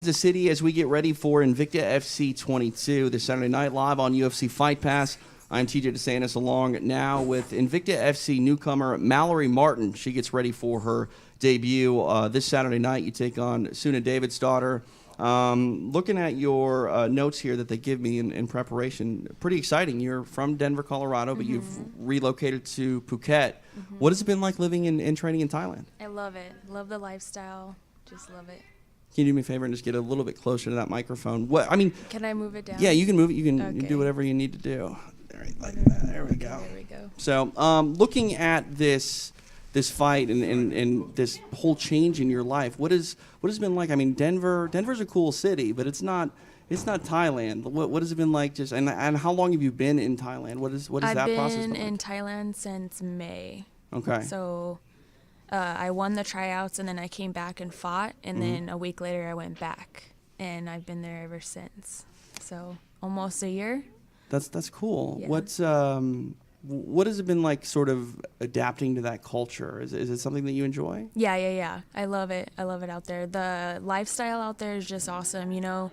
The city as we get ready for Invicta FC 22 this Saturday night live on UFC Fight Pass. I'm TJ DeSantis along now with Invicta FC newcomer Mallory Martin. She gets ready for her debut this Saturday night. You take on Suna David's daughter. Looking at your notes here that they give me in preparation, pretty exciting. You're from Denver, Colorado, but you've relocated to Phuket. What has it been like living and training in Thailand? I love it. Love the lifestyle. Just love it. Can you do me a favor and just get a little bit closer to that microphone? Can I move it down? Yeah, you can move it. You can Okay. do whatever you need to do. All right, like that. There we go. There we go. So, looking at this fight and this whole change in your life, what has it been like? I mean, Denver's a cool city, but it's not Thailand. What has it been like? Just and how long have you been in Thailand? What is that process I've been been in like? Thailand since May. Okay. So I won the tryouts, and then I came back and fought, and then a week later I went back, and I've been there ever since. So almost a year. That's cool. Yeah. What has it been like sort of adapting to that culture? Is it something that you enjoy? Yeah. I love it. I love it out there. The lifestyle out there is just awesome. You know,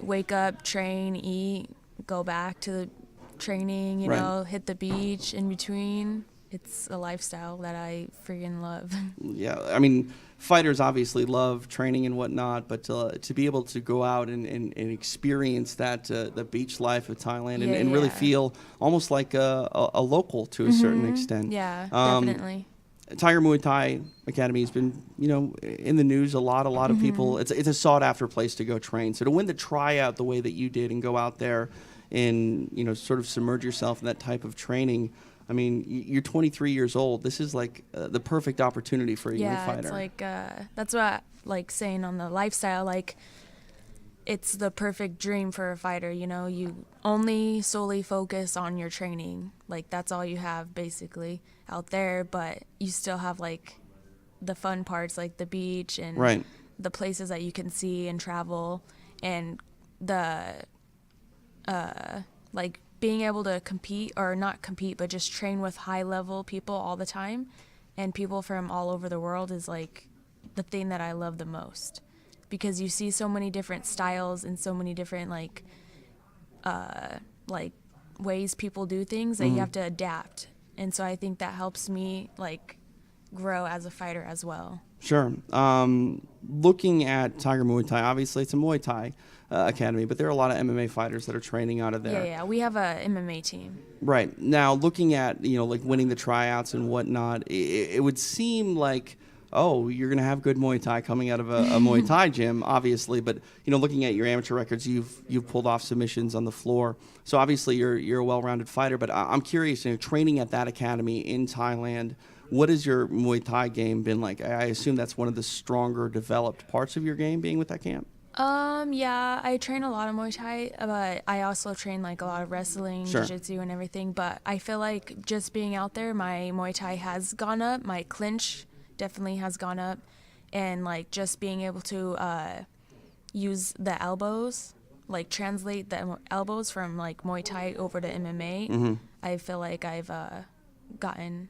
wake up, train, eat, go back to the training, you Right. know, hit the beach in between. It's a lifestyle that I freaking love. Yeah, I mean, fighters obviously love training and whatnot, but to be able to go out and experience that the beach life of Thailand and really Yeah. feel almost like a local to a certain extent. Yeah, definitely. Tiger Muay Thai Academy has been, in the news a lot. A lot of people. It's a sought after place to go train. So to win the tryout the way that you did and go out there and sort of submerge yourself in that type of training. I mean, you're 23 years old. This is like the perfect opportunity for a young fighter. Yeah, it's like that's what I like saying on the lifestyle. Like, it's the perfect dream for a fighter. You know, you only solely focus on your training. Like, that's all you have basically out there. But you still have like the fun parts, like the beach and Right. the places that you can see and travel, and the like being able to compete, or not compete, but just train with high level people all the time and people from all over the world is like the thing that I love the most, because you see so many different styles and so many different like ways people do things that you have to adapt. And so I think that helps me like grow as a fighter as well. Sure. Looking at Tiger Muay Thai, obviously it's a Muay Thai academy, but there are a lot of MMA fighters that are training out of there. Yeah, we have a MMA team. Right. Now, looking at, like winning the tryouts and whatnot, it would seem like, oh, you're going to have good Muay Thai coming out of a Muay Thai gym, obviously. But, looking at your amateur records, you've pulled off submissions on the floor. So obviously you're a well-rounded fighter. But I'm curious, training at that academy in Thailand, what has your Muay Thai game been like? I assume that's one of the stronger developed parts of your game, being with that camp. Yeah, I train a lot of Muay Thai, but I also train like a lot of wrestling, Sure. jiu-jitsu and everything. But I feel like just being out there, my Muay Thai has gone up. My clinch definitely has gone up. And like just being able to use the elbows, like translate the elbows from like Muay Thai over to MMA, I feel like I've gotten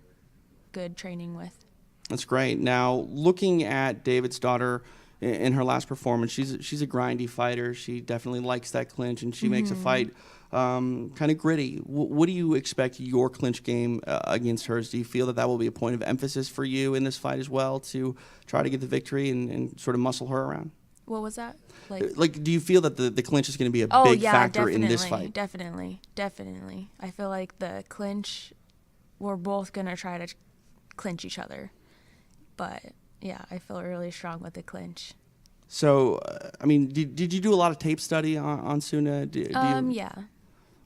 good training with. That's great. Now, looking at David's daughter in her last performance, she's a grindy fighter. She definitely likes that clinch, and she makes a fight kind of gritty. What do you expect your clinch game against hers? Do you feel that will be a point of emphasis for you in this fight as well, to try to get the victory and sort of muscle her around? What was that? Like, do you feel that the clinch is going to be a big factor in this fight? Definitely. I feel like the clinch, we're both going to try to clinch each other. But yeah, I feel really strong with the clinch. So, I mean, did you do a lot of tape study on Suna? Yeah.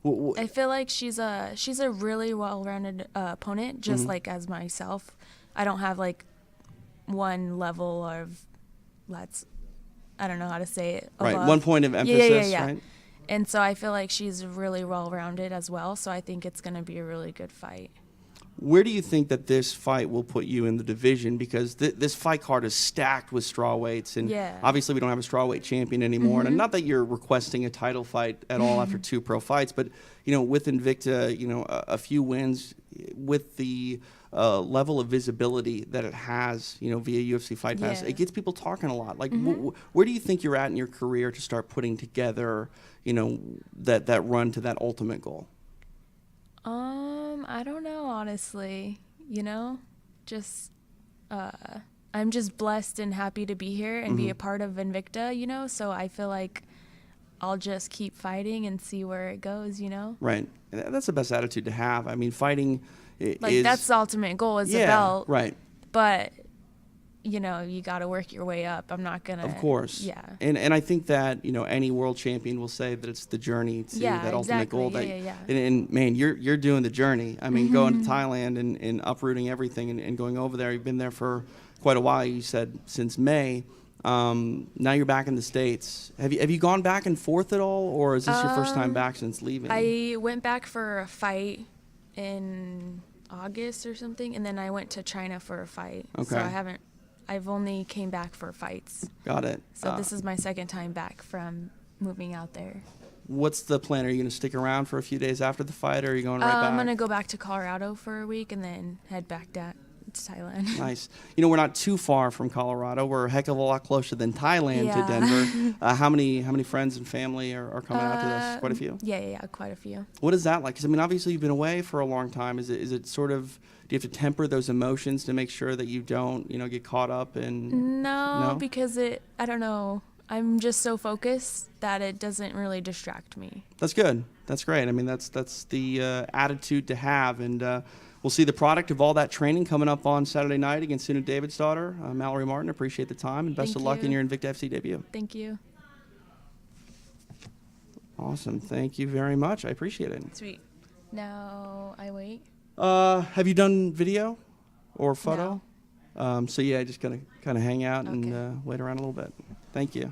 I feel like she's a really well-rounded opponent, just like as myself. I don't have like one level of, I don't know how to say it. Right, above. one point of emphasis, Yeah. right? And so I feel like she's really well-rounded as well. So I think it's going to be a really good fight. Where do you think that this fight will put you in the division? Because this fight card is stacked with strawweights, and obviously we don't have a strawweight champion anymore. And not that you're requesting a title fight at all after 2 pro fights, but with Invicta, a few wins with the level of visibility that it has, you know, via UFC Fight Pass. Yeah. It gets people talking a lot. Like, where do you think you're at in your career to start putting together, you know, that run to that ultimate goal? I don't know, honestly. You know, just I'm just blessed and happy to be here and be a part of Invicta, you know, so I feel like I'll just keep fighting and see where it goes, you know? Right. And that's the best attitude to have. I mean, fighting Like, is... that's the ultimate goal is the Yeah, belt. right. But, you know, you got to work your way up. I'm not going to... Of course. Yeah. And I think that, you know, any world champion will say that it's the journey to that ultimate goal. That, yeah. And man, you're doing the journey. I mean, going to Thailand and uprooting everything and going over there. You've been there for quite a while. You said since May. Now you're back in the States. Have you gone back and forth at all, or is this your first time back since leaving? I went back for a fight in August or something, and then I went to China for a fight. Okay. So I've only came back for fights. Got it. So this is my second time back from moving out there. What's the plan? Are you going to stick around for a few days after the fight, or are you going right back? I'm going to go back to Colorado for a week and then head back to Thailand. Nice. You know, we're not too far from Colorado. We're a heck of a lot closer than Thailand to Denver. How many friends and family are coming out to this? Quite a few? Yeah, quite a few. What is that like? Because, I mean, obviously you've been away for a long time. Is it sort of, do you have to temper those emotions to make sure that you don't, you know, get caught up in... No, because I don't know. I'm just so focused that it doesn't really distract me. That's good. That's great. I mean, that's the attitude to have. And we'll see the product of all that training coming up on Saturday night against Suna David's daughter, Mallory Martin. Appreciate the time, and best of luck in your Invicta FC debut. Thank you. Awesome. Thank you very much. I appreciate it. Sweet. Now I wait. Have you done video or photo? No. So yeah, just gonna kind of hang out Okay. and wait around a little bit. Thank you.